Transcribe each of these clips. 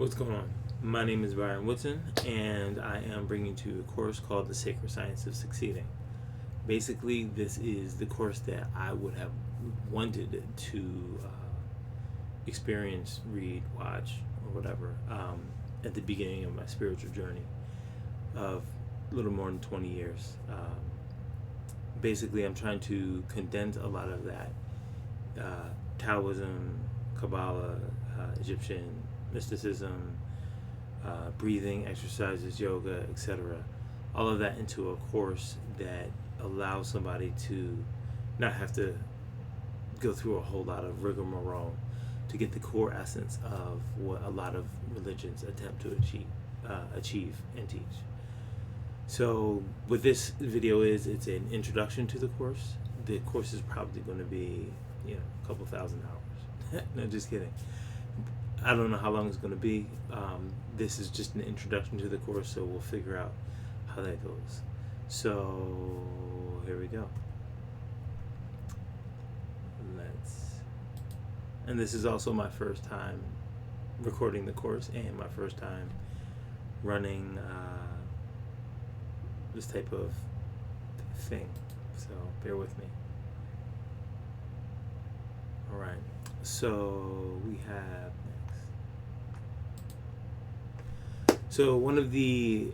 What's going on? My name is Byron Woodson, and I am bringing to you a course called The Sacred Science of Succeeding. Basically, this is the course that I would have wanted to experience, read, watch, or whatever at the beginning of my spiritual journey of a little more than 20 years. Basically, I'm trying to condense a lot of that Taoism, Kabbalah, Egyptian mysticism, breathing exercises, yoga, etc. All of that into a course that allows somebody to not have to go through a whole lot of rigmarole to get the core essence of what a lot of religions attempt to achieve and teach. So what this video is, it's an introduction to the course. The course is probably going to be, a couple thousand hours. No, just kidding. I don't know how long it's going to be. This is just an introduction to the course, so we'll figure out how that goes. So here we go. And this is also my first time recording the course and my first time running this type of thing. So bear with me. All right. So we have next. So one of the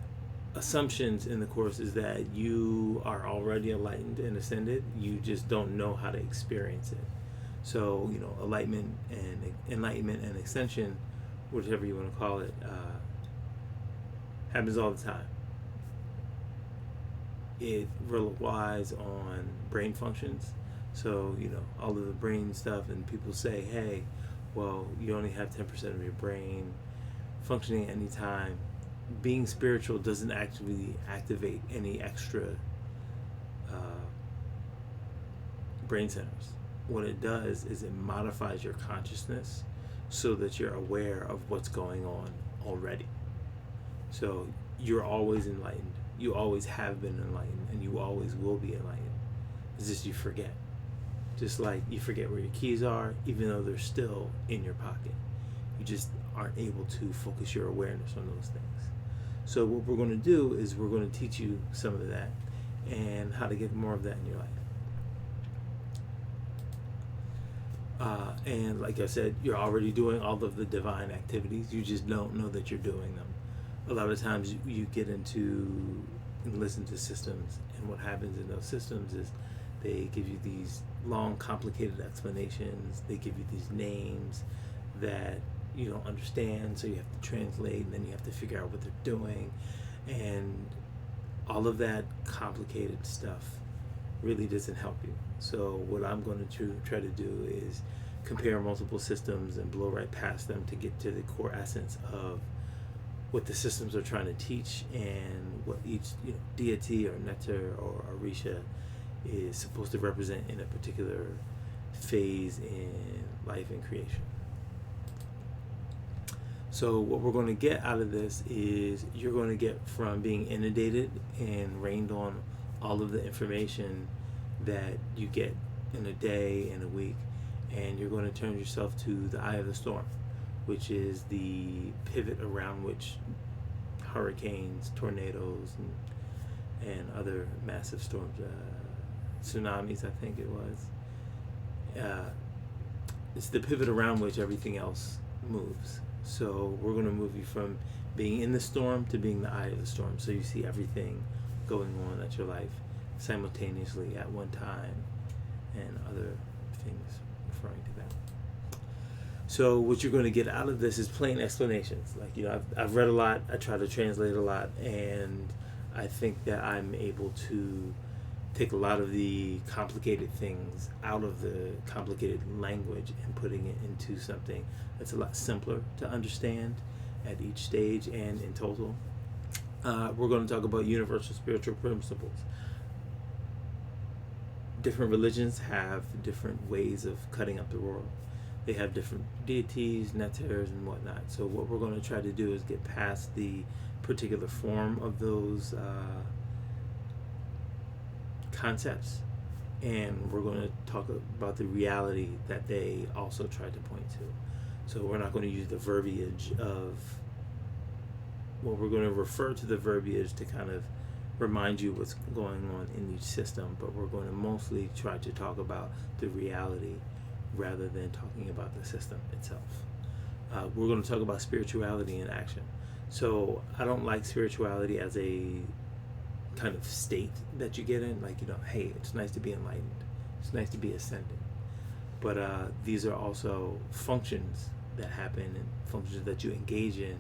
assumptions in the course is that you are already enlightened and ascended. You just don't know how to experience it. So, enlightenment and extension, whichever you want to call it, happens all the time. It relies on brain functions. So, all of the brain stuff, and people say, hey, well, you only have 10% of your brain functioning at any time. Being spiritual doesn't actually activate any extra brain centers. What it does is it modifies your consciousness so that you're aware of what's going on already. So you're always enlightened. You always have been enlightened, and you always will be enlightened. It's just you forget. Just like you forget where your keys are, even though they're still in your pocket. You just aren't able to focus your awareness on those things. So what we're going to do is we're going to teach you some of that and how to get more of that in your life. And like I said, you're already doing all of the divine activities. You just don't know that you're doing them. A lot of times you get into and listen to systems, and what happens in those systems is they give you these long, complicated explanations. They give you these names that you don't understand, so you have to translate, and then you have to figure out what they're doing. And all of that complicated stuff really doesn't help you. So what I'm going to try to do is compare multiple systems and blow right past them to get to the core essence of what the systems are trying to teach and what each deity or Neter or Orisha is supposed to represent in a particular phase in life and creation. So what we're going to get out of this is you're going to get from being inundated and rained on all of the information that you get in a day, in a week, and you're going to turn yourself to the eye of the storm, which is the pivot around which hurricanes, tornadoes, and other massive storms, tsunamis, I think it was. It's the pivot around which everything else moves. So we're going to move you from being in the storm to being the eye of the storm. So you see everything going on at your life simultaneously at one time, and other things referring to that. So what you're going to get out of this is plain explanations. Like, I've read a lot, I try to translate a lot, and I think that I'm able to take a lot of the complicated things out of the complicated language and putting it into something that's a lot simpler to understand at each stage and in total. We're going to talk about universal spiritual principles. Different religions have different ways of cutting up the world. They have different deities, neters, and whatnot. So what we're going to try to do is get past the particular form of those concepts, and we're going to talk about the reality that they also try to point to. So we're not going to use the verbiage of, well, we're going to refer to the verbiage to kind of remind you what's going on in each system, but we're going to mostly try to talk about the reality rather than talking about the system itself. We're going to talk about spirituality in action. So I don't like spirituality as a kind of state that you get in, like, hey, it's nice to be enlightened, it's nice to be ascended. But these are also functions that happen and functions that you engage in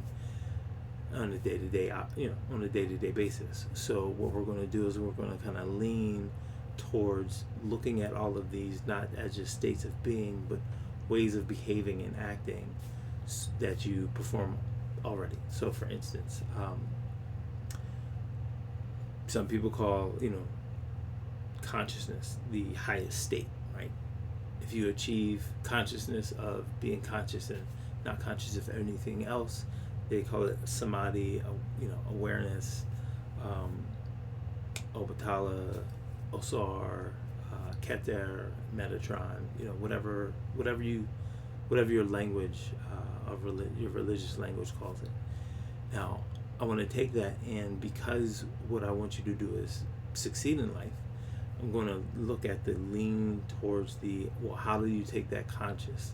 on a day-to-day, on a day-to-day basis. So what we're going to do is we're going to kind of lean towards looking at all of these not as just states of being, but ways of behaving and acting that you perform already. So for instance, some people call, consciousness the highest state, right? If you achieve consciousness of being conscious and not conscious of anything else, they call it samadhi, awareness, Obatala, Osar, Keter, Metatron, whatever your language your religious language calls it. Now, I want to take that, and because what I want you to do is succeed in life, I'm going to look at the lean towards how do you take that consciousness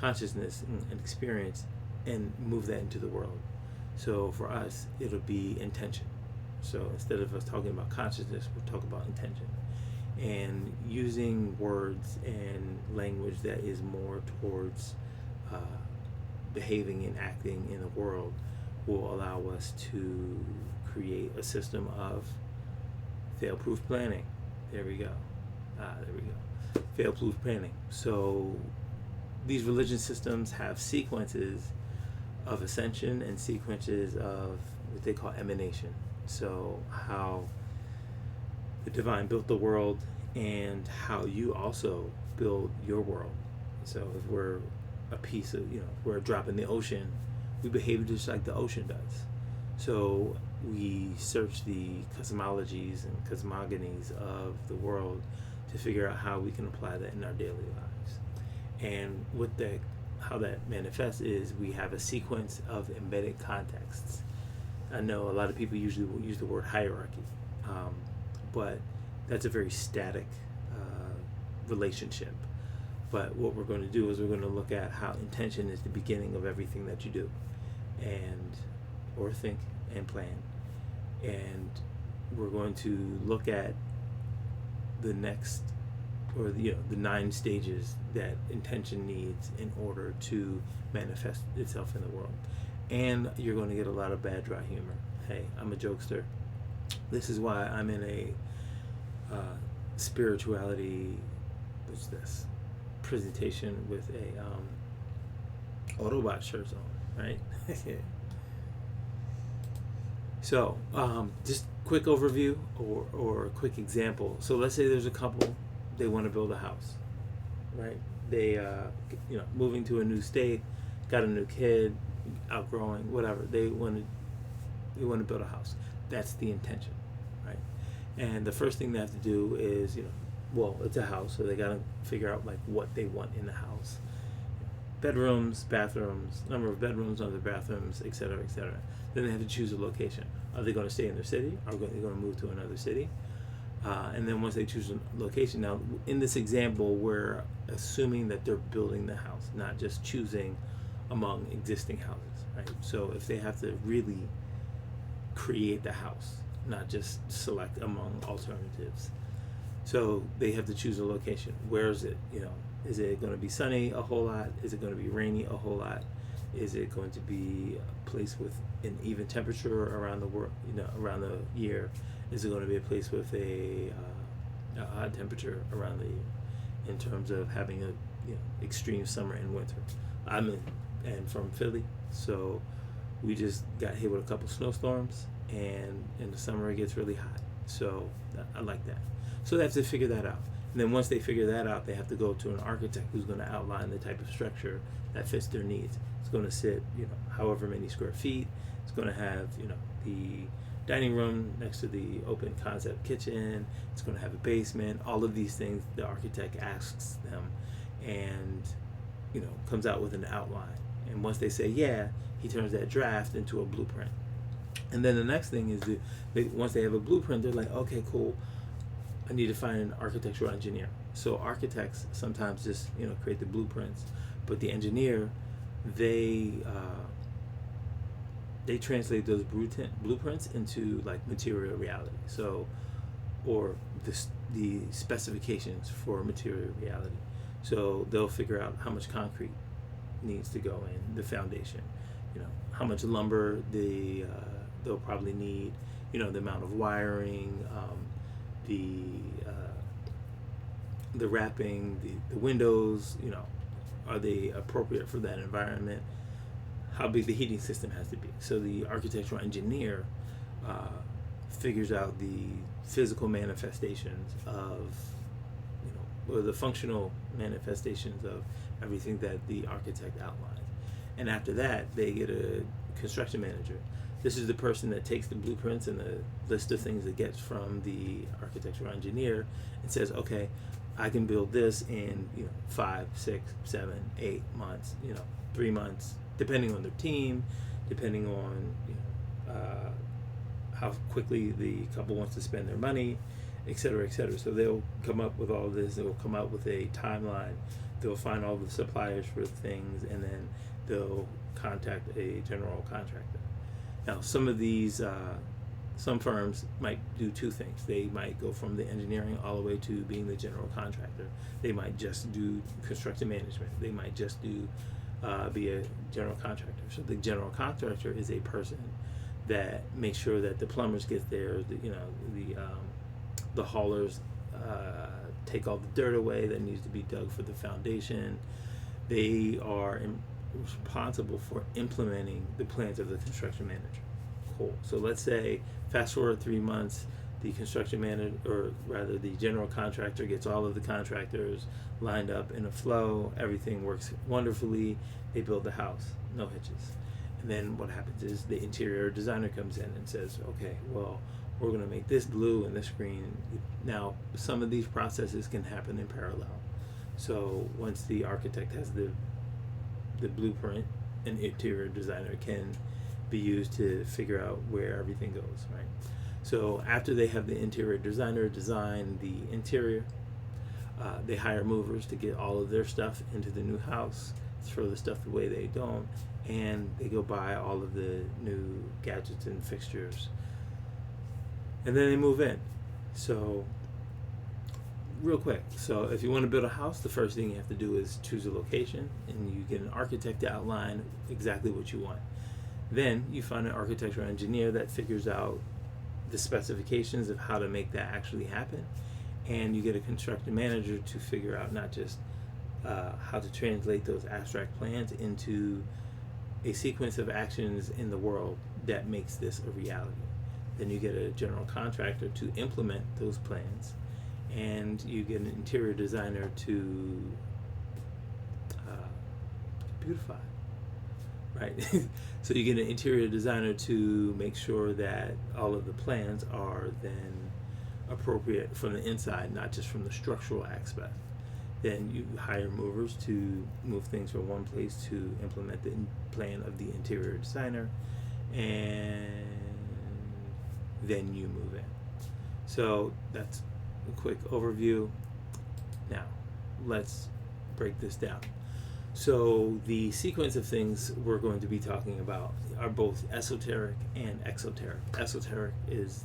and experience and move that into the world. So for us, it'll be intention. So instead of us talking about consciousness, we'll talk about intention. And using words and language that is more towards behaving and acting in the world will allow us to create a system of fail-proof planning. There we go. Fail-proof planning. So these religion systems have sequences of ascension and sequences of what they call emanation. So how the divine built the world and how you also build your world. So if we're a piece of, we're a drop in the ocean, we behave just like the ocean does. So we search the cosmologies and cosmogonies of the world to figure out how we can apply that in our daily lives. And how that manifests is we have a sequence of embedded contexts. I know a lot of people usually will use the word hierarchy, but that's a very static relationship. But what we're going to do is we're going to look at how intention is the beginning of everything that you do, or think and plan. And we're going to look at the next, or the 9 stages that intention needs in order to manifest itself in the world. And you're going to get a lot of bad dry humor. Hey, I'm a jokester. This is why I'm in a spirituality, what's this, presentation with a Autobot shirt on, right? So just quick overview or a quick example. So let's say there's a couple, they want to build a house, right? They moving to a new state, got a new kid, outgrowing, whatever. They want to build a house. That's the intention, right? And the first thing they have to do is, it's a house, so they got to figure out like what they want in the house. Bedrooms, bathrooms, number of bedrooms, number of bathrooms, etc., etc. Then they have to choose a location. Are they going to stay in their city? Are they going to move to another city? And then once they choose a location, now in this example, we're assuming that they're building the house, not just choosing among existing houses, right? So if they have to really create the house, not just select among alternatives. So they have to choose a location. Where is it? Is it going to be sunny a whole lot? Is it going to be rainy a whole lot? Is it going to be a place with an even temperature around the world, around the year? Is it going to be a place with a odd temperature around the year, in terms of having a extreme summer and winter? I'm from Philly, so we just got hit with a couple snowstorms, and in the summer it gets really hot. So I like that. So they have to figure that out. And then once they figure that out, they have to go to an architect who's going to outline the type of structure that fits their needs. It's going to sit, however many square feet. It's going to have, the dining room next to the open concept kitchen. It's going to have a basement. All of these things the architect asks them, and comes out with an outline. And once they say yeah, he turns that draft into a blueprint. And then the next thing is once they have a blueprint, they're like, okay, cool, I need to find an architectural engineer. So architects sometimes just create the blueprints, but the engineer, they translate those blueprints into like material reality. So, or the specifications for material reality. So they'll figure out how much concrete needs to go in the foundation, how much lumber they'll probably need, the amount of wiring, the wrapping, the windows, are they appropriate for that environment? How big the heating system has to be. So the architectural engineer figures out the physical manifestations of, or the functional manifestations of everything that the architect outlines. And after that, they get a construction manager. This is the person that takes the blueprints and the list of things it gets from the architectural engineer and says, okay, I can build this in 5, 6, 7, 8 months, 3 months, depending on their team, depending on how quickly the couple wants to spend their money, et cetera, et cetera. So they'll come up with all this. They'll come up with a timeline. They'll find all the suppliers for things, and then they'll contact a general contractor. Now, some of these, some firms might do two things. They might go from the engineering all the way to being the general contractor. They might just do construction management. They might just do be a general contractor. So the general contractor is a person that makes sure that the plumbers get there, the haulers take all the dirt away that needs to be dug for the foundation. They are responsible for implementing the plans of the construction manager. Cool. So let's say fast forward 3 months, the construction manager, or rather the general contractor, gets all of the contractors lined up in a flow. Everything works wonderfully. They build the house, no hitches. And then what happens is the interior designer comes in and says, okay, well, we're going to make this blue and this green. Now, some of these processes can happen in parallel. So once the architect has the blueprint, an interior designer can be used to figure out where everything goes, right? So after they have the interior designer design the interior, they hire movers to get all of their stuff into the new house, throw the stuff away they don't, and they go buy all of the new gadgets and fixtures. And then they move in. So real quick, so if you want to build a house, the first thing you have to do is choose a location, and you get an architect to outline exactly what you want. Then you find an architectural engineer that figures out the specifications of how to make that actually happen, and you get a construction manager to figure out not just how to translate those abstract plans into a sequence of actions in the world that makes this a reality. Then you get a general contractor to implement those plans, and you get an interior designer to beautify, right? So you get an interior designer to make sure that all of the plans are then appropriate from the inside, not just from the structural aspect. Then you hire movers to move things from one place to implement the plan of the interior designer, and then you move in. So that's a quick overview. Now, let's break this down. So the sequence of things we're going to be talking about are both esoteric and exoteric. Esoteric is,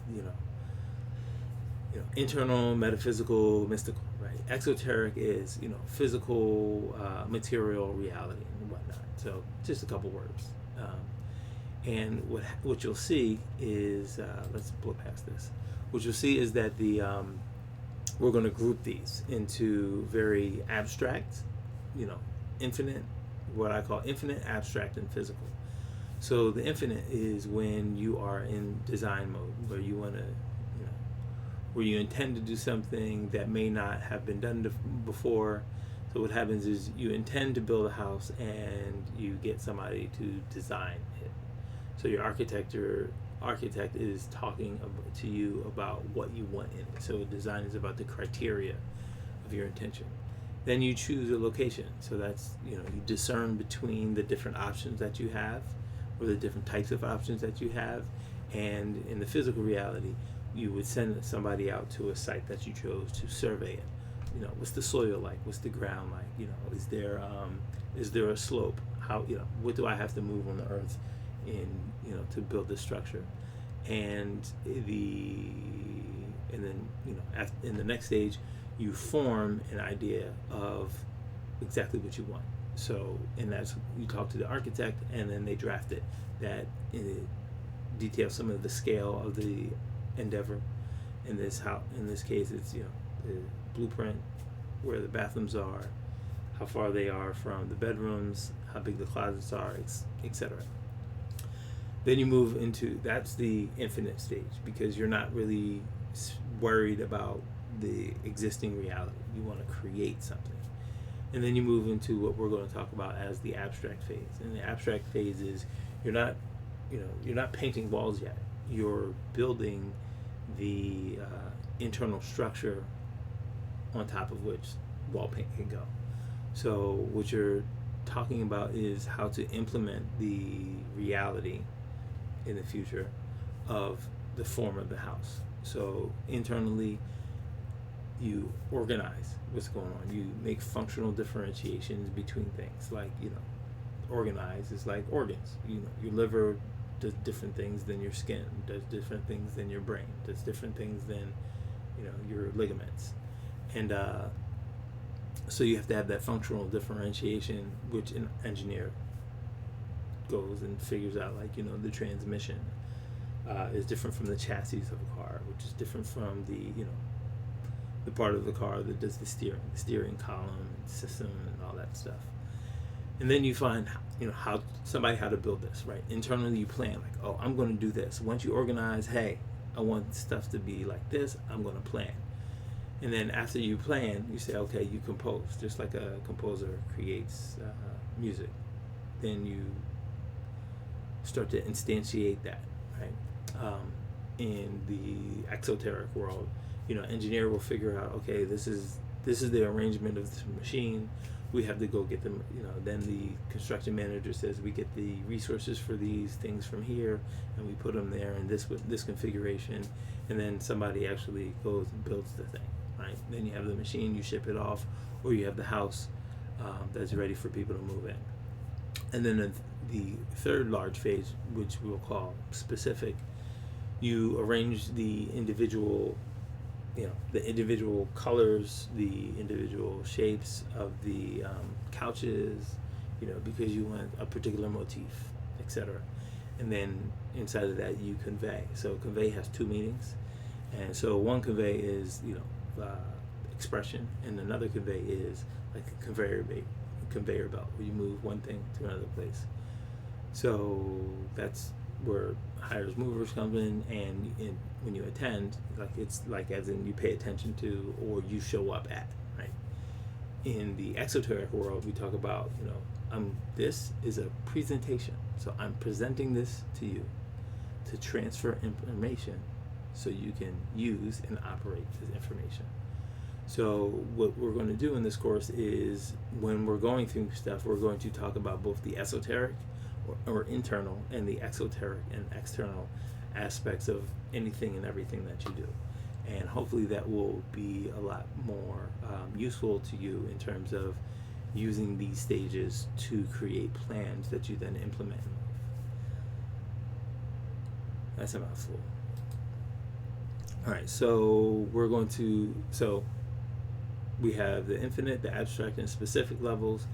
internal, metaphysical, mystical, right? Exoteric is, physical, material reality and whatnot. So just a couple words. And what you'll see is, let's blow past this. What you'll see is that we're going to group these into very abstract, infinite, what I call infinite, abstract, and physical. So the infinite is when you are in design mode, where you want to, where you intend to do something that may not have been done before. So what happens is you intend to build a house and you get somebody to design it. So your architect is talking to you about what you want in it. So design is about the criteria of your intention. Then you choose a location. So that's, you discern between the different options that you have, or the different types of options that you have. And in the physical reality, you would send somebody out to a site that you chose to survey it. What's the soil like? What's the ground like? Is there a slope? How, what do I have to move on the earth to build this structure? And then in the next stage, you form an idea of exactly what you want. So, and that's, you talk to the architect, and then they draft it. That details some of the scale of the endeavor. In this case, it's the blueprint, where the bathrooms are, how far they are from the bedrooms, how big the closets are, etc. Then you move into, that's the infinite stage, because you're not really worried about the existing reality. You want to create something. And then you move into what we're going to talk about as the abstract phase. And the abstract phase is, you're not painting walls yet. You're building the internal structure on top of which wall paint can go. So what you're talking about is how to implement the reality in the future of the form of the house. So internally, you organize what's going on. You make functional differentiations between things. Like, organize is like organs. Your liver does different things than your skin, does different things than your brain, does different things than your ligaments. And so you have to have that functional differentiation, which an engineer goes and figures out. Like, the transmission is different from the chassis of a car, which is different from the part of the car that does the steering column and system and all that stuff. And then you find how to build this, right? Internally, you plan, like, oh, I'm going to do this. Once you organize, hey, I want stuff to be like this, I'm going to plan. And then after you plan, you say, okay, you compose, just like a composer creates music. Then you start to instantiate that, right? In the exoteric world, engineer will figure out, okay, this is the arrangement of this machine. We have to go get them. Then the construction manager says, we get the resources for these things from here, and we put them there in this configuration. And then somebody actually goes and builds the thing, right? Then you have the machine, you ship it off, or you have the house that's ready for people to move in. And then the third large phase, which we'll call specific, you arrange the individual colors, the individual shapes of the couches, because you want a particular motif, etc. And then inside of that, you convey. So convey has two meanings. And so one convey is, expression, and another convey is like a conveyor belt, where you move one thing to another place. So that's where hires movers come in, and when you attend, like, it's like as in you pay attention to, or you show up at, right? In the exoteric world, we talk about, this is a presentation. So I'm presenting this to you to transfer information so you can use and operate this information. So what we're going to do in this course is, when we're going through stuff, we're going to talk about both the esoteric or internal, and the exoteric and external aspects of anything and everything that you do. And hopefully that will be a lot more useful to you in terms of using these stages to create plans that you then implement in life. That's a mouthful. All right, so we have the infinite, the abstract, and specific levels,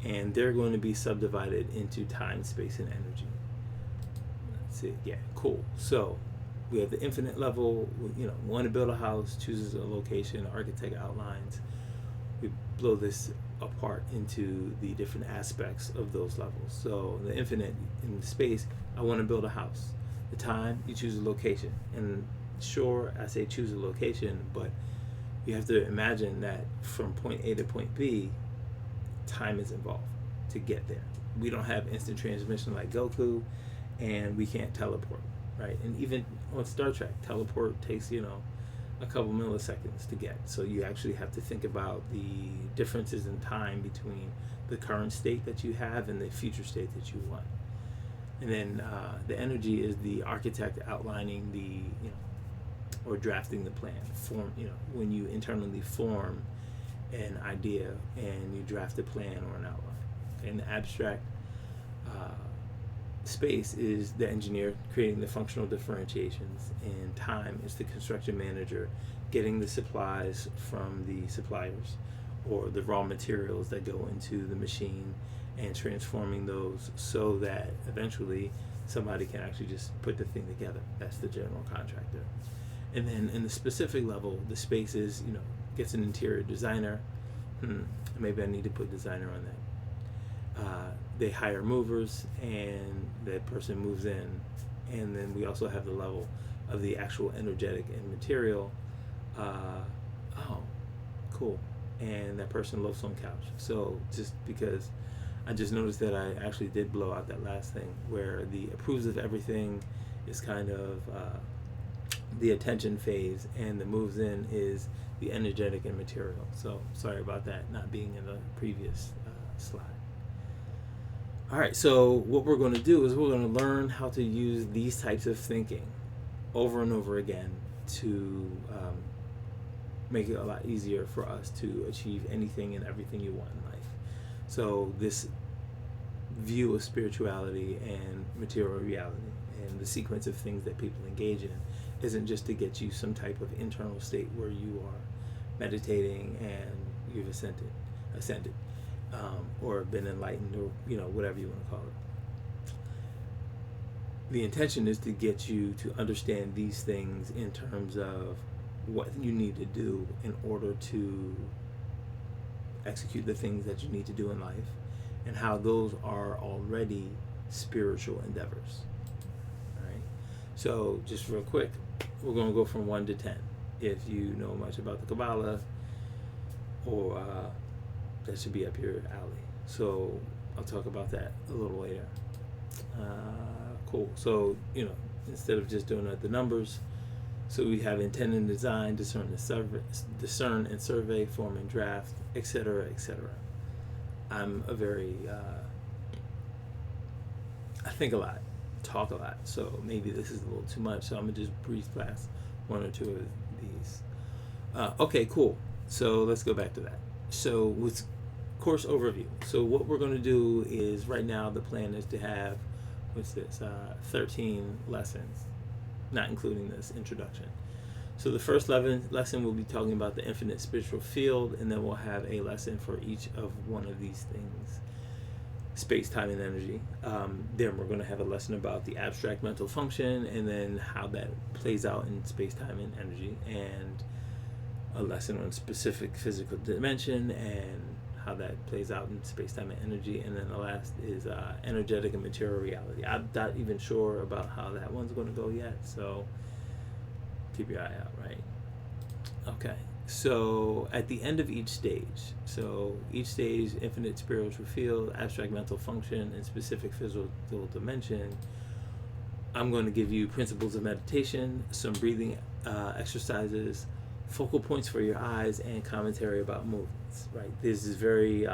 and they're going to be subdivided into time, space, and energy. Let's see. Yeah, cool. So we have the infinite level. Want to build a house, chooses a location, architect outlines. We blow this apart into the different aspects of those levels. So the infinite, in the space, I want to build a house. The time, you choose a location. And sure, I say choose a location, but you have to imagine that from point A to point B, time is involved to get there. We don't have instant transmission like Goku, and we can't teleport, right? And even on Star Trek, teleport takes a couple milliseconds to get. So you actually have to think about the differences in time between the current state that you have and the future state that you want. And then the energy is the architect outlining the, or drafting the plan. When you internally form an idea and you draft a plan or an outline. Okay? And the abstract space is the engineer creating the functional differentiations, and time is the construction manager getting the supplies from the suppliers or the raw materials that go into the machine and transforming those so that eventually somebody can actually just put the thing together. That's the general contractor. And then in the specific level, the space is, gets an interior designer. Maybe I need to put designer on that. They hire movers, and that person moves in. And then we also have the level of the actual energetic and material. Oh, cool. And that person loafs on couch. So just because I just noticed that I actually did blow out that last thing, where the approves of everything is kind of the attention phase, and the moves in is the energetic and material. So sorry about that not being in the previous slide. All right, so what we're going to do is we're going to learn how to use these types of thinking over and over again to make it a lot easier for us to achieve anything and everything you want in life. So this view of spirituality and material reality and the sequence of things that people engage in isn't just to get you some type of internal state where you are meditating and you've ascended, or been enlightened, or whatever you want to call it. The intention is to get you to understand these things in terms of what you need to do in order to execute the things that you need to do in life, and how those are already spiritual endeavors. All right. So just real quick, we're going to go from 1 to 10. If you know much about the Kabbalah, or that should be up your alley. So I'll talk about that a little later. Cool. So, instead of just doing the numbers, so we have intend and design, discern and survey, form and draft, etc., etc. I'm a very, I think a lot, talk a lot, so maybe this is a little too much, so I'm going to just breeze past 1 or 2 of these. Okay, cool. So let's go back to that. So with course overview. So what we're going to do is, right now the plan is to have, 13 lessons, not including this introduction. So the first lesson we'll be talking about the infinite spiritual field, and then we'll have a lesson for each of one of these things: space, time, and energy. Then we're going to have a lesson about the abstract mental function, and then how that plays out in space, time, and energy, and a lesson on specific physical dimension and how that plays out in space, time, and energy. And then the last is energetic and material reality. I'm not even sure about how that one's going to go yet, so keep your eye out, right? Okay, so at the end of each stage, infinite spiritual field, abstract mental function, and specific physical dimension, I'm going to give you principles of meditation, some breathing exercises, focal points for your eyes, and commentary about movements, right? This is very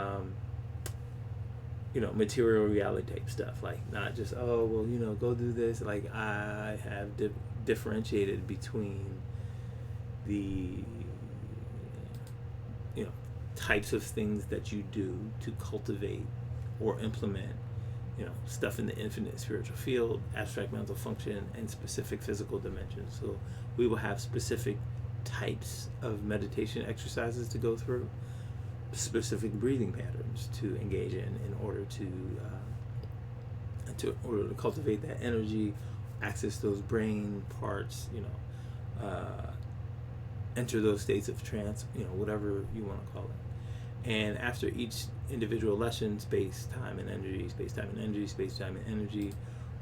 material reality type stuff, like not just go do this. Like, I have differentiated between the types of things that you do to cultivate or implement stuff in the infinite spiritual field, abstract mental function, and specific physical dimensions. So we will have specific types of meditation exercises to go through, specific breathing patterns to engage in order to cultivate that energy, access those brain parts, enter those states of trance, whatever you want to call it. And after each individual lesson, space, time, and energy, space, time, and energy, space, time, and energy,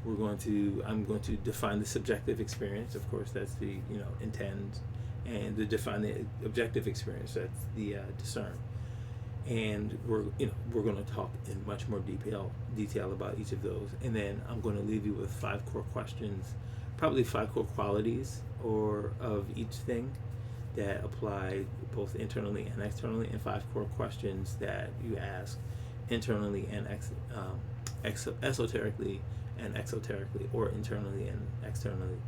I'm going to define the subjective experience. Of course, that's the intend, and to define the objective experience, that's the discern. And we're going to talk in much more detail about each of those. And then I'm going to leave you with 5 core questions, probably 5 core qualities of each thing, that apply both internally and externally, and 5 core questions that you ask internally and esoterically and exoterically, or internally and externally,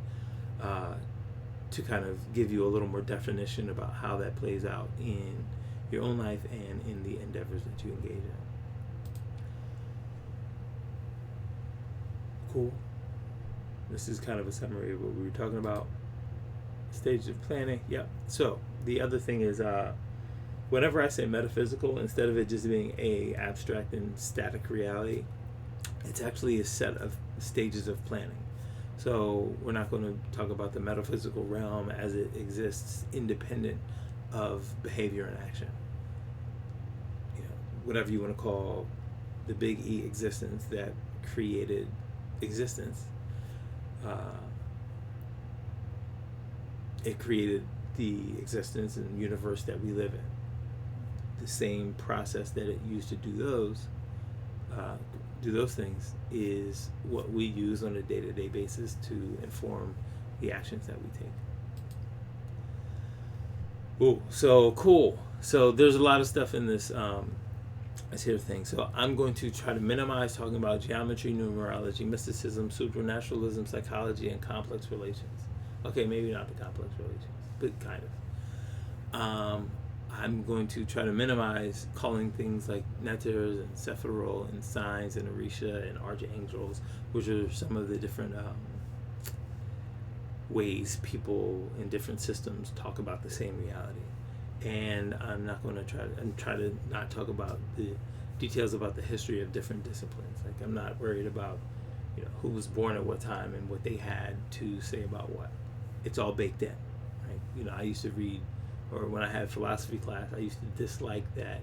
to kind of give you a little more definition about how that plays out in your own life and in the endeavors that you engage in. Cool. This is kind of a summary of what we were talking about. Stages of planning. Yep. So the other thing is, whenever I say metaphysical, instead of it just being a abstract and static reality, it's actually a set of stages of planning. So we're not going to talk about the metaphysical realm as it exists independent of behavior and action. You know, whatever you want to call the big E existence that created existence. It created the existence and universe that we live in. The same process that it used to do those things is what we use on a day-to-day basis to inform the actions that we take. Ooh, so cool. So there's a lot of stuff in this here thing. So I'm going to try to minimize talking about geometry, numerology, mysticism, supernaturalism, psychology, and complex relations. Okay, maybe not the complex relations, but kind of. I'm going to try to minimize calling things like netters and sephiral and signs and orisha and archangels, which are some of the different ways people in different systems talk about the same reality. And I'm not going to try to not talk about the details about the history of different disciplines. Like, I'm not worried about, you know, who was born at what time and what they had to say about what. It's all baked in, right? You know, I used to read, or when I had philosophy class, I used to dislike that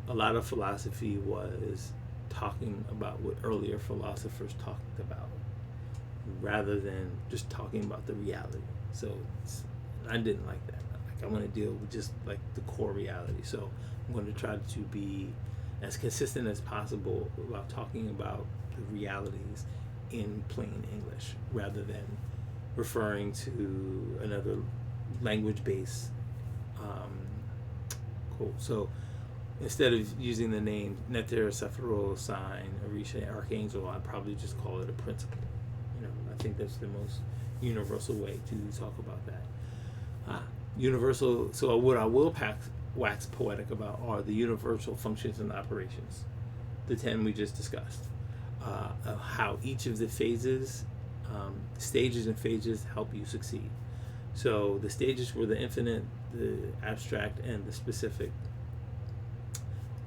a lot of philosophy was talking about what earlier philosophers talked about, rather than just talking about the reality. So I didn't like that. Like, I want to deal with just like the core reality. So I'm going to try to be as consistent as possible about talking about the realities in plain English, rather than referring to another language-based. Cool. So instead of using the name Neter, Sephiroth, Sign, Orisha, Archangel, I'd probably just call it a principle. You know, I think that's the most universal way to talk about that. Universal. So what I will wax poetic about are the universal functions and operations, the 10 we just discussed, of how each of the phases, stages and phases help you succeed. So the stages were the infinite, the abstract, and the specific.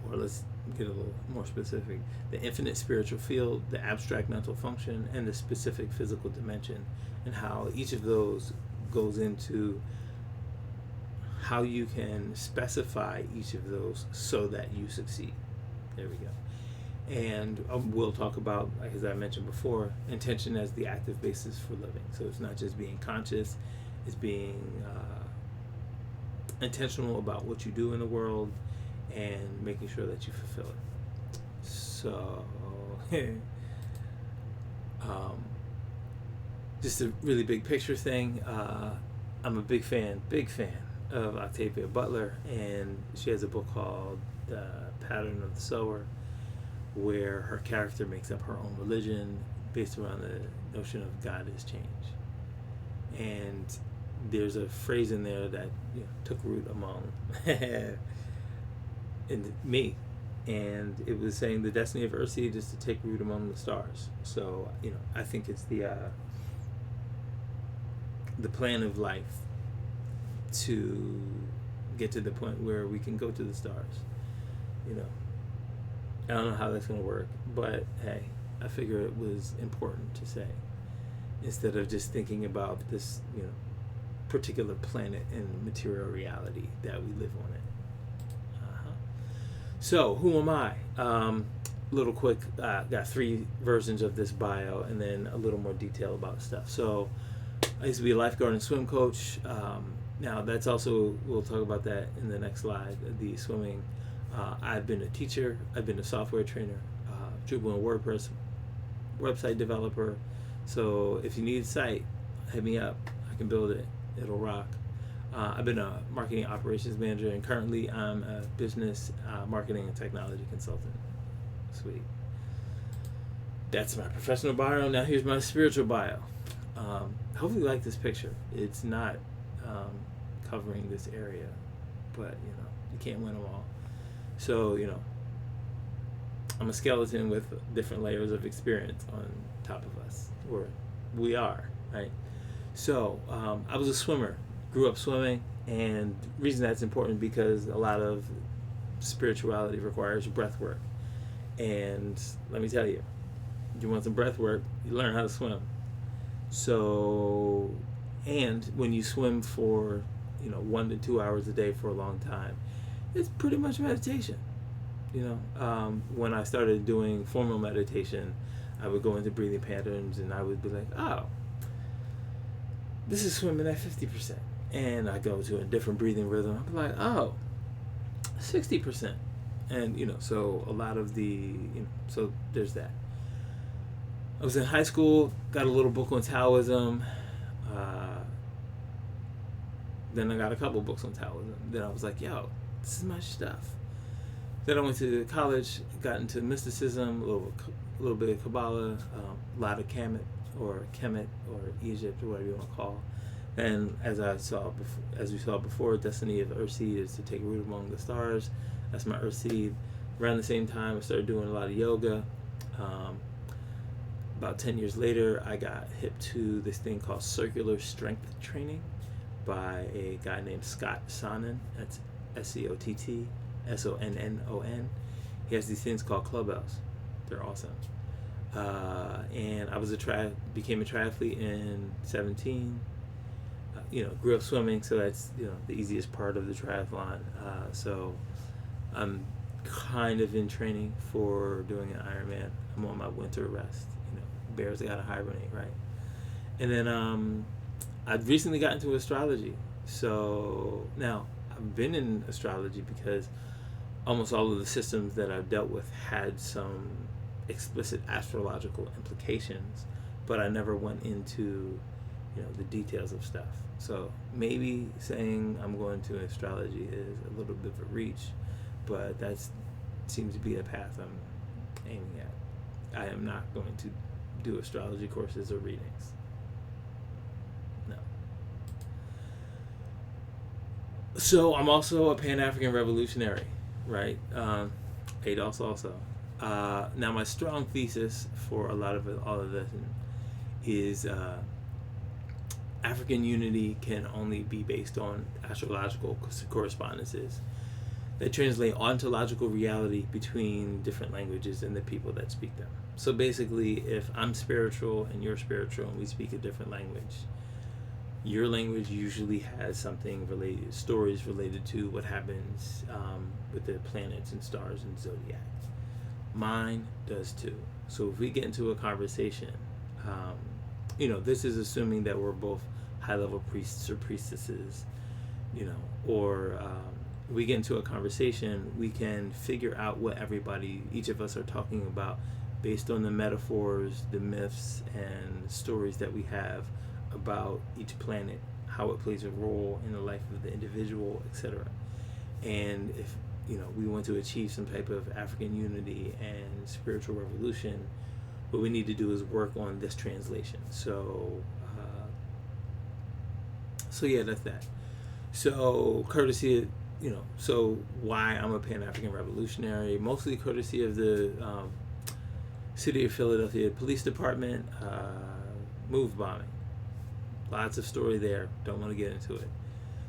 Or let's get a little more specific. The infinite spiritual field, the abstract mental function, and the specific physical dimension, and how each of those goes into how you can specify each of those so that you succeed. There we go. And we'll talk about, like as I mentioned before, intention as the active basis for living. So it's not just being conscious, it's being intentional about what you do in the world and making sure that you fulfill it. So, just a really big picture thing. I'm a big fan of Octavia Butler, and she has a book called The Pattern of the Sower, where her character makes up her own religion based around the notion of God is change. And there's a phrase in there that, you know, took root among in me, and it was saying the destiny of Earthseed is to take root among the stars. So, you know, I think it's the plan of life to get to the point where we can go to the stars. You know, I don't know how that's going to work, but hey, I figure it was important to say, instead of just thinking about this, you know, particular planet and material reality that we live on it. So, who am I? Little quick, got 3 versions of this bio, and then a little more detail about stuff. So, I used to be a lifeguard and swim coach. Now, that's also, we'll talk about that in the next slide, the swimming. I've been a teacher, I've been a software trainer, Drupal and WordPress website developer. So if you need a site, hit me up. I can build it. It'll rock. I've been a marketing operations manager, and currently I'm a business marketing and technology consultant. Sweet. That's my professional bio. Now here's my spiritual bio. Hopefully you like this picture. It's not covering this area, but you can't win them all. So I'm a skeleton with different layers of experience on top of us, or we are, right? So I was a swimmer, grew up swimming, and the reason that's important because a lot of spirituality requires breath work. And let me tell you, you want some breath work, you learn how to swim. So, and when you swim for 1 to 2 hours a day for a long time, it's pretty much meditation. When I started doing formal meditation, I would go into breathing patterns and I would be like, oh, this is swimming at 50%. And I go to a different breathing rhythm. I'd be like, oh, 60%. And, so a lot of the, so there's that. I was in high school, got a little book on Taoism. Then I got a couple books on Taoism. Then I was like, yo, this is my stuff. Then I went to college, got into mysticism, a little bit of Kabbalah, a lot of Kemet or Egypt or whatever you want to call. And as we saw before, destiny of Earthseed is to take root among the stars. That's my Earthseed. Around the same time, I started doing a lot of yoga. About 10 years later, I got hip to this thing called circular strength training by a guy named Scott Sonnen. That's SCOTT SONNON. He has these things called clubhouse. They're awesome. And I became a triathlete in 17. Grew up swimming, so that's the easiest part of the triathlon. So I'm kind of in training for doing an Ironman. I'm on my winter rest. Bears gotta hibernate, right? And then I've recently got into astrology. So now I've been in astrology because almost all of the systems that I've dealt with had some explicit astrological implications, but I never went into the details of stuff. So maybe saying I'm going to astrology is a little bit of a reach, but that seems to be the path I'm aiming at. I am not going to do astrology courses or readings. No. So I'm also a Pan-African revolutionary, right? ADOS also. Now my strong thesis for all of this is African unity can only be based on astrological correspondences that translate ontological reality between different languages and the people that speak them. So basically, if I'm spiritual and you're spiritual and we speak a different language, your language usually has stories related to what happens with the planets and stars and zodiac. Mine does too. So if we get into a conversation, this is assuming that we're both high-level priests or priestesses, or we get into a conversation, we can figure out what each of us are talking about based on the metaphors, the myths, and stories that we have about each planet, how it plays a role in the life of the individual, etc. And if we want to achieve some type of African unity and spiritual revolution, what we need to do is work on this translation. So yeah, that's that. So courtesy of, so why I'm a Pan-African revolutionary, mostly courtesy of the City of Philadelphia Police Department move bombing. Lots of story there. Don't want to get into it.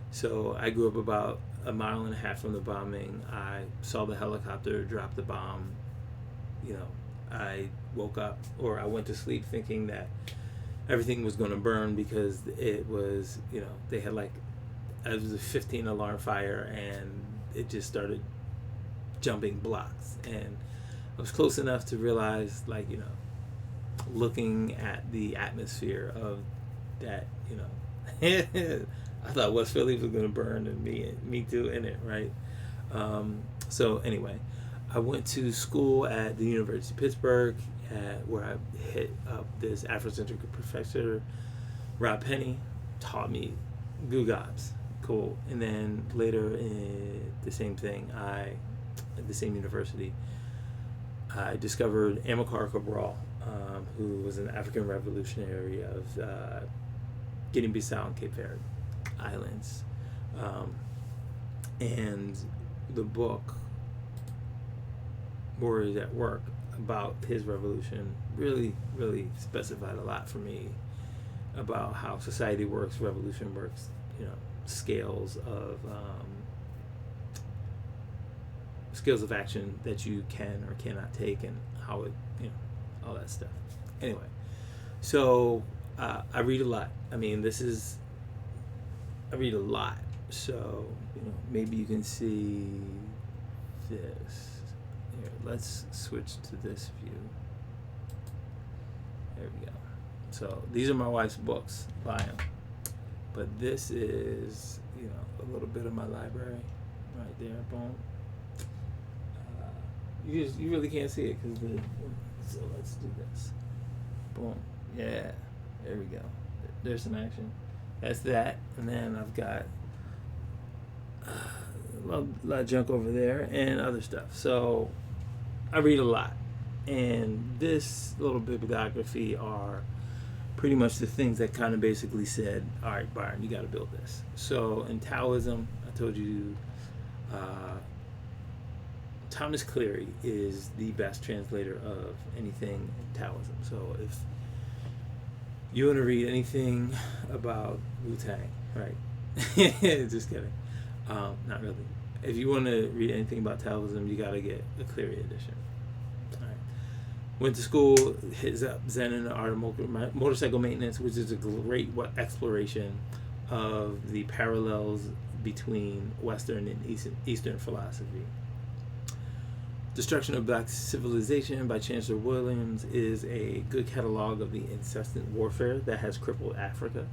So I grew up about a mile and a half from the bombing. I saw the helicopter drop the bomb. I woke up, or I went to sleep thinking that everything was going to burn because it was, they had it was a 15 alarm fire and it just started jumping blocks. And I was close enough to realize, looking at the atmosphere of that, I thought West Philly was going to burn and me too in it, right? So anyway, I went to school at the University of Pittsburgh, where I hit up this Afrocentric professor, Rob Penny, taught me cool. And then later in the same thing, at the same university, I discovered Amilcar Cabral, who was an African revolutionary of Guinea-Bissau and Cape Verde Islands. And the book, Warriors at Work, about his revolution really, really specified a lot for me about how society works, revolution works, scales of action that you can or cannot take, and how it, all that stuff. Anyway, so I read a lot. I read a lot. So maybe you can see this. Here, let's switch to this view. There we go. So these are my wife's books, Lion. But this is, a little bit of my library right there. Boom. You really can't see it because so let's do this. Boom. Yeah. There we go. There's some action. That's that. And then I've got a lot of junk over there and other stuff. So I read a lot. And this little bibliography are pretty much the things that kind of basically said, all right, Byron, you got to build this. So in Taoism, I told you, Thomas Cleary is the best translator of anything in Taoism. So if you want to read anything about Wu-Tang, right? Just kidding. Not really. If you want to read anything about Taoism, you got to get a Cleary edition. All right. Went to school, hit up Zen and the Art of Motorcycle Maintenance, which is a great exploration of the parallels between Western and Eastern philosophy. Destruction of Black Civilization by Chancellor Williams is a good catalog of the incessant warfare that has crippled Africa.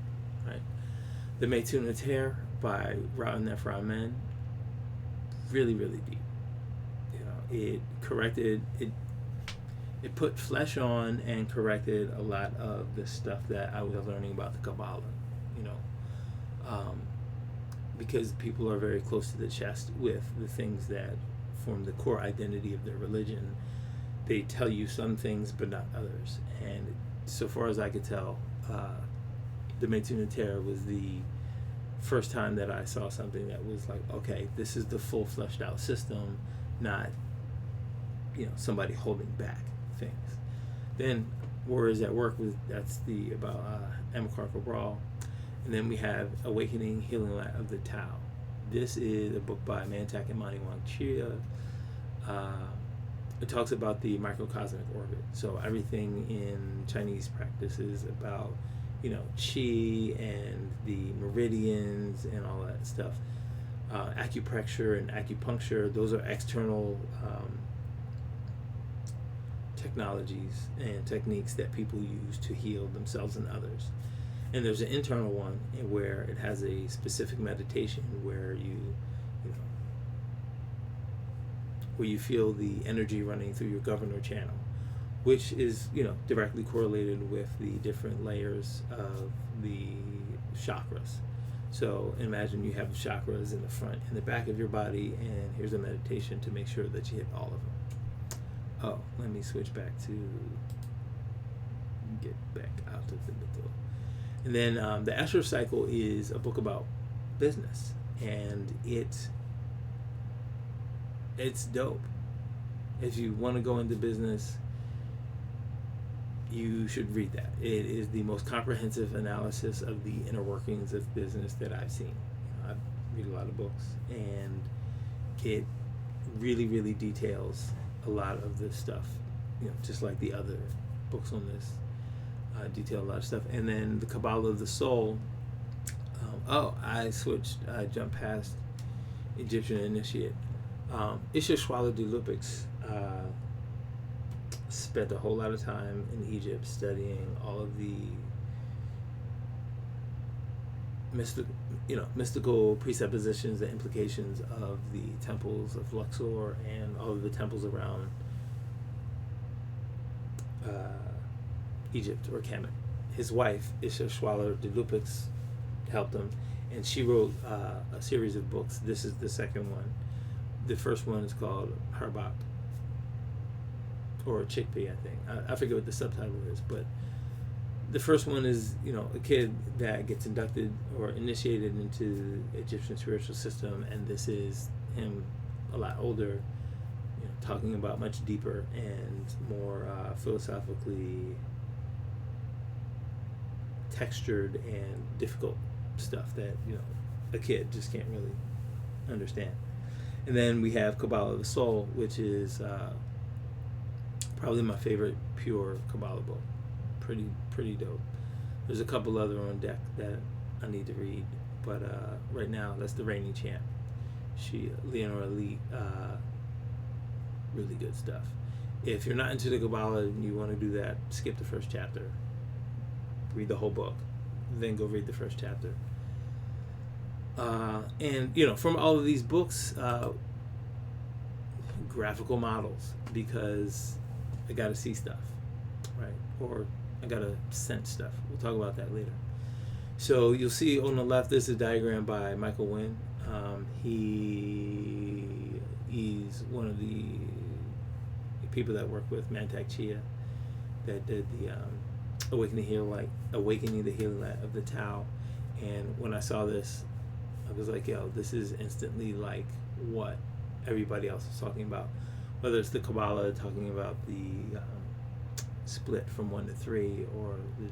Right? The Metuna Tear by Ra'an Ephraim, really, really deep. It corrected it. It put flesh on and corrected a lot of the stuff that I was learning about the Kabbalah. Because people are very close to the chest with the things that form the core identity of their religion. They tell you some things but not others, and so far as I could tell, the Metuna Tear was the first time that I saw something that was like, okay, this is the full fleshed out system, not somebody holding back things. Then Warriors at Work, that's about Amilcar Cabral. And then we have Awakening, Healing Light of the Tao. This is a book by Mantak and Mani Wang Chia. It talks about the microcosmic orbit. So everything in Chinese practice is about, qi and the meridians and all that stuff. Acupressure and acupuncture, those are external technologies and techniques that people use to heal themselves and others. And there's an internal one where it has a specific meditation where you feel the energy running through your governor channel, which is directly correlated with the different layers of the chakras. So imagine you have chakras in the front and the back of your body, and here's a meditation to make sure that you hit all of them. Oh, let me switch back to get back out of the middle. And then the Escher Cycle is a book about business, and it's dope. If you want to go into business, you should read that. It is the most comprehensive analysis of the inner workings of business that I've seen. I read a lot of books, and it really, really details a lot of this stuff, just like the other books on this. Detail a lot of stuff. And then the Kabbalah of the Soul. I jumped past Egyptian Initiate. Isheshwala de Lupix spent a whole lot of time in Egypt studying all of the mystical presuppositions and implications of the temples of Luxor and all of the temples around Egypt or Kemet. His wife, Isheshwala de Lupix, helped him, and she wrote a series of books. This is the second one. The first one is called Harbak, or Chickpea, I think. I forget what the subtitle is, but the first one is, a kid that gets inducted or initiated into the Egyptian spiritual system, and this is him a lot older, talking about much deeper and more philosophically textured and difficult stuff that a kid just can't really understand. And then we have Kabbalah of the Soul, which is probably my favorite pure Kabbalah book. Pretty dope. There's a couple other on deck that I need to read, but right now that's the reigning champ. Leonora Lee, really good stuff. If you're not into the Kabbalah and you want to do that, skip the first chapter. Read the whole book, then go read the first chapter. And from all of these books, graphical models, because I got to see stuff, right? Or I got to sense stuff. We'll talk about that later. So you'll see on the left, this is a diagram by Michael Wynn. He's one of the people that work with Mantak Chia that did the Awakening the Healing Light of the Tao. And when I saw this, I was like, yo, this is instantly like what everybody else is talking about. Whether it's the Kabbalah talking about the split from 1 to 3, or the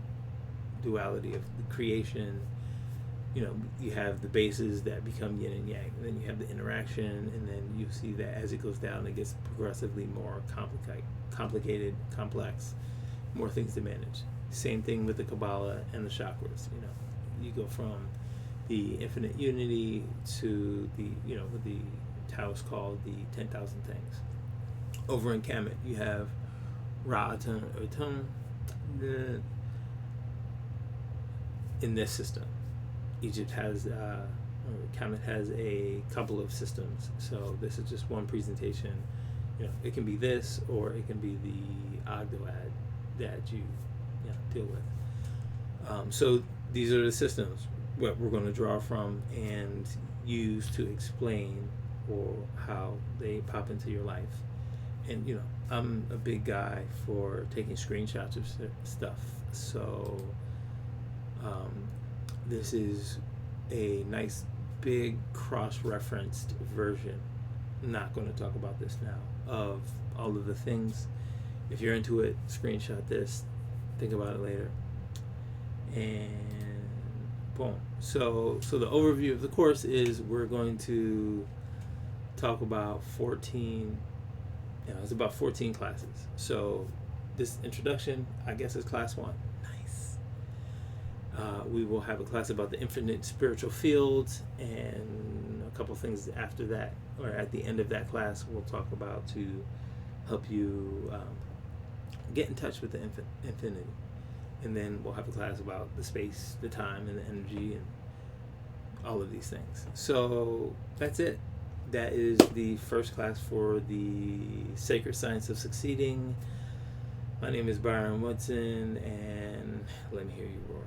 duality of the creation. You have the bases that become yin and yang, and then you have the interaction, and then you see that as it goes down, it gets progressively more complicated, complex, more things to manage. Same thing with the Kabbalah and the chakras. You go from the infinite unity to what the Taoists call the 10,000 things. Over in Kemet, you have Ra-Atun, in this system. Egypt has, Kemet has a couple of systems, so this is just one presentation. It can be this, or it can be the Agdoad that you deal with. So these are the systems what we're going to draw from and use to explain or how they pop into your life. And I'm a big guy for taking screenshots of stuff, so this is a nice big cross-referenced version. I'm not going to talk about this now, of all of the things. If you're into it, screenshot this, think about it later, and boom. So the overview of the course is we're going to talk about 14, it's about 14 classes. So this introduction, I guess, is class 1. Nice. We will have a class about the infinite spiritual fields, and a couple things after that, or at the end of that class, we'll talk about to help you get in touch with the infinity. And then we'll have a class about the space, the time, and the energy, and all of these things. So that's it. That is the first class for the Sacred Science of Succeeding. My name is Byron Woodson, and let me hear you roar.